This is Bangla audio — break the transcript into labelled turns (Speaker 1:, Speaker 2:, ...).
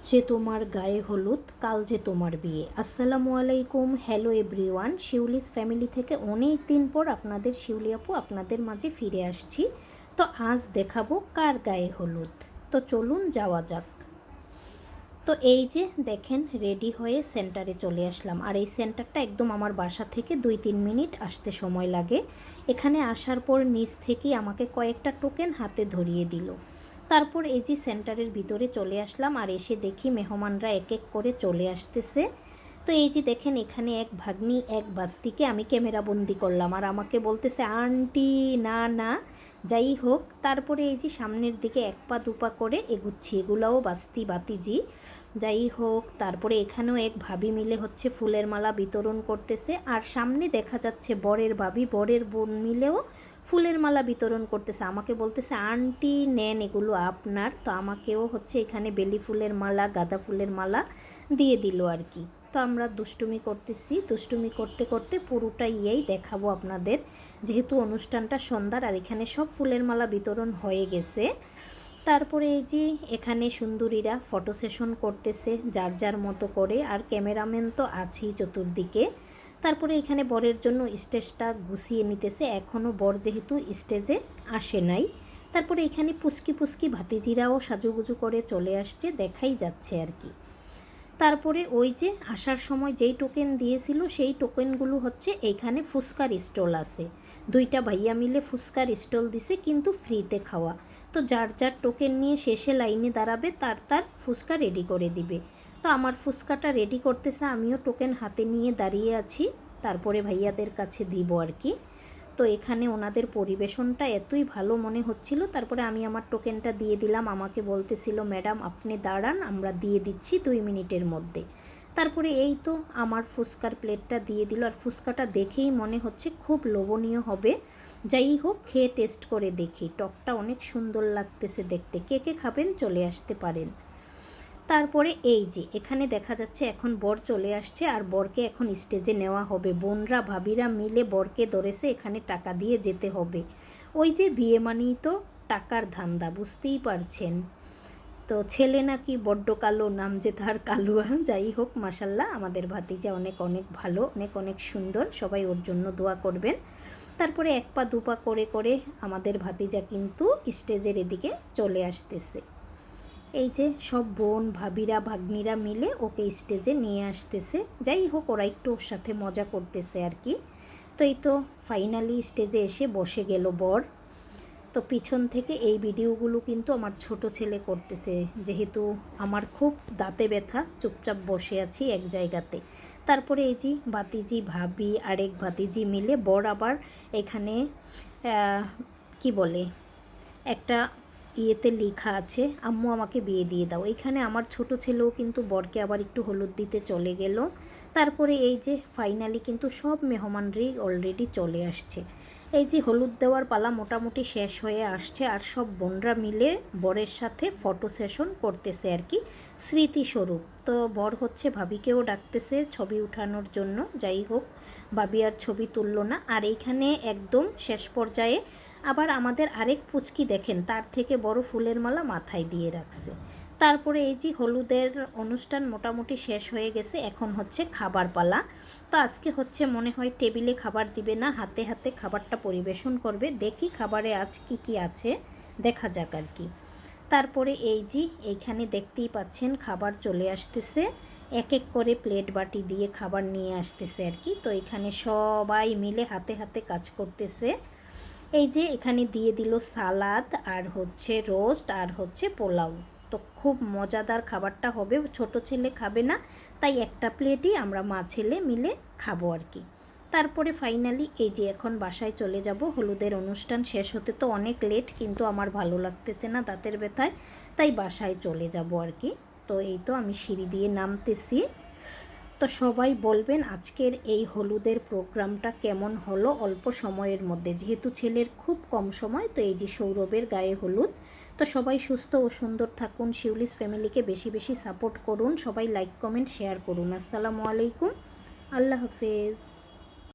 Speaker 1: যে তোমার গায়ে হলুদ, কাল যে তোমার বিয়ে। আসসালামু আলাইকুম, হ্যালো এভরিওয়ান। শিউলিস ফ্যামিলি থেকে অনেক দিন পর আপনাদের শিউলি আপু আপনাদের মাঝে ফিরে আসছি। তো আজ দেখাবো কার গায়ে হলুদ। তো চলুন যাওয়া যাক। তো এই যে দেখেন, রেডি হয়ে সেন্টারে চলে আসলাম। আর এই সেন্টারটা একদম আমার বাসা থেকে 2-3 মিনিট আসতে সময় লাগে। এখানে আসার পর নিচ থেকেই আমাকে কয়েকটা টোকেন হাতে ধরিয়ে দিল। তারপর এই যে সেন্টারের ভিতরে চলে আসলাম, আর এসে দেখি মেহমানরা এক এক করে চলে আসতেছে। তো এই যে দেখেন, এখানে এক ভাগ্নি এক বাস্তিকে আমি ক্যামেরা বন্দি করলাম, আর আমাকে বলতেছে আন্টি না না। যাই হোক, তারপরে এই যে সামনের দিকে এক পা দুপা করে এগুচ্ছি, এগুলাও বাস্তি বাতিজি। যাই হোক, তারপরে এখানেও এক ভাবি মিলে হচ্ছে ফুলের মালা বিতরণ করতেছে, আর সামনে দেখা যাচ্ছে বরের ভাবি বরের বোন মিলেও ফুলের মালা বিতরণ করতেছে। আমাকে বলতেছে আন্টি নেন, এগুলো আপনার। তো আমাকেও হচ্ছে এখানে বেলি ফুলের মালা, গাঁদা ফুলের মালা দিয়ে দিল আর কি। তো আমরা দুষ্টুমি করতেছি, দুষ্টুমি করতে করতে পুরোটা ইয়েই দেখাবো আপনাদের, যেহেতু অনুষ্ঠানটা সন্ধ্যার। আর এখানে সব ফুলের মালা বিতরণ হয়ে গেছে। তারপরে এই যে এখানে সুন্দরীরা ফটো সেশন করতেছে যার যার মতো করে, আর ক্যামেরাম্যান তো আছেই চতুর্দিকে। তারপরে এখানে বরের জন্য স্টেজটা গুছিয়ে নিতেছে, এখনও বর যেহেতু স্টেজে আসে নাই। তারপরে এখানে পুচকি পুচকি ভাতিজিরাও সাজুগুজু করে চলে আসছে, দেখাই যাচ্ছে আর কি। তারপরে ওই যে আসার সময় যেই টোকেন দিয়েছিল সেই টোকেনগুলো হচ্ছে এইখানে ফুচকার স্টল আছে, 2টা ভাইয়া মিলে ফুচকার স্টল দিছে, কিন্তু ফ্রিতে খাওয়া। তো যার যার টোকেন নিয়ে শেষে লাইনে দাঁড়াবে তার তার ফুচকা রেডি করে দিবে। তো আমার ফুচকাটা রেডি করতেছে, আমিও টোকেন হাতে নিয়ে দাঁড়িয়ে আছি, তারপরে ভাইয়াদের কাছে দিব আর কি। তো এখানে ওনাদের পরিবেশনটা এতই ভালো মনে হচ্ছিল। তারপরে আমি আমার টোকেনটা দিয়ে দিলাম, আমাকে বলতেছিল ম্যাডাম আপনি দাঁড়ান, আমরা দিয়ে দিচ্ছি 2 মিনিটের মধ্যে। তারপরে এই তো আমার ফুচকার প্লেটটা দিয়ে দিল, আর ফুচকাটা দেখেই মনে হচ্ছে খুব লোভনীয় হবে। যাই হোক, খেয়ে টেস্ট করে দেখি, টকটা অনেক সুন্দর লাগতেছে দেখতে। কে কে খাবেন চলে আসতে পারেন। তারপরে এই যে এখানে দেখা যাচ্ছে এখন বর চলে আসছে, আর বরকে এখন স্টেজে নেওয়া হবে। বোনরা ভাবিরা মিলে বরকে ধরেছে, এখানে টাকা দিয়ে যেতে হবে। ওই যে বিয়ে মানেই তো টাকার ধান্দা, বুঝতেই পারছেন। তো ছেলে নাকি বড্ড কালো, নাম যে তার কালুয়া। যাই হোক, মাশাল্লাহ আমাদের ভাতিজা অনেক অনেক ভালো, অনেক অনেক সুন্দর, সবাই ওর জন্য দোয়া করবেন। তারপরে এক পা দুপা করে করে আমাদের ভাতিজা কিন্তু স্টেজের এদিকে চলে আসতেছে। এই যে সব বোন ভাবিরা ভাগ্নিরা মিলে ওকে স্টেজে নিয়ে আসতেছে। যাই হোক, ওরা একটু ওর সাথে মজা করতেছে আর কি। তো এই তো ফাইনালি স্টেজে এসে বসে গেল বর। তো পিছন থেকে এই ভিডিওগুলো কিন্তু আমার ছোট ছেলে করতেছে, যেহেতু আমার খুব দাঁতে ব্যথা, চুপচাপ বসে আছি এক জায়গাতে। তারপরে এই যে ভাতিজি ভাবি আরেক ভাতিজি মিলে বর আবার এখানে কি বলে একটা ইয়েতে লেখা আছে আম্মু আমাকে বিয়ে দিয়ে দাও। এইখানে আমার ছোট ছেলেও কিন্তু বরকে আবার একটু হলুদ দিতে চলে গেল। তারপরে এই যে ফাইনালি কিন্তু সব মেহমানরাই অলরেডি চলে আসছে। এই যে হলুদ দেওয়ার পালা মোটামুটি শেষ হয়ে আসছে, আর সব বোনরা মিলে বরের সাথে ফটো সেশন করতেছে আর কি, স্মৃতিস্বরূপ। তো বর হচ্ছে ভাবিকেও ডাকতেছে ছবি উঠানোর জন্য। যাই হোক, ভাবি আর ছবি তুললো না। আর এইখানে একদম শেষ পর্যায়ে আবার আমাদের আরেক পুচকি দেখেন, তার থেকে বড় ফুলের মালা মাথায় দিয়ে রাখছে। তারপরে এই যে হলুদের অনুষ্ঠান মোটামুটি শেষ হয়ে গেছে, এখন হচ্ছে খাবার পালা। তো আজকে হচ্ছে মনে হয় টেবিলে খাবার দিবে না, হাতে হাতে খাবারটা পরিবেশন করবে। দেখি খাবারে আজ কি কি আছে, দেখা যাক আর কি। তারপরে এই যে এইখানে দেখতেই পাচ্ছেন খাবার চলে আসতেছে, এক এক করে প্লেট বাটি দিয়ে খাবার নিয়ে আসতেছে আর কি। তো এখানে সবাই মিলে হাতে হাতে কাজ করতেছে। এই যে এখানে দিয়ে দিল সালাদ, আর হচ্ছে রোস্ট, আর হচ্ছে পোলাও। তো খুব মজাদার খাবারটা হবে। ছোট ছেলে খাবে না, তাই একটা প্লেটই আমরা মা ছেলে মিলে খাবো আর কি। তারপরে ফাইনালি এই যে এখন বাসায় চলে যাব। হলুদের অনুষ্ঠান শেষ হতে তো অনেক লেট, কিন্তু আমার ভালো লাগতেছে না দাঁতের ব্যথায়, তাই বাসায় চলে যাব আর কি। তো এই তো আমি সিঁড়ি দিয়ে নামতেছি। তো সবাই বলবেন আজকের এই হলুদের প্রোগ্রামটা কেমন হলো অল্প সময়ের মধ্যে, যেহেতু ছেলের খুব কম সময়। তো এই যে সৌরভের গায়ে হলুদ। তো সবাই সুস্থ ও সুন্দর থাকুন, শিউলিস ফ্যামিলিকে বেশি বেশি সাপোর্ট করুন, সবাই লাইক কমেন্ট শেয়ার করুন। আসসালামু আলাইকুম, আল্লাহ হাফেজ।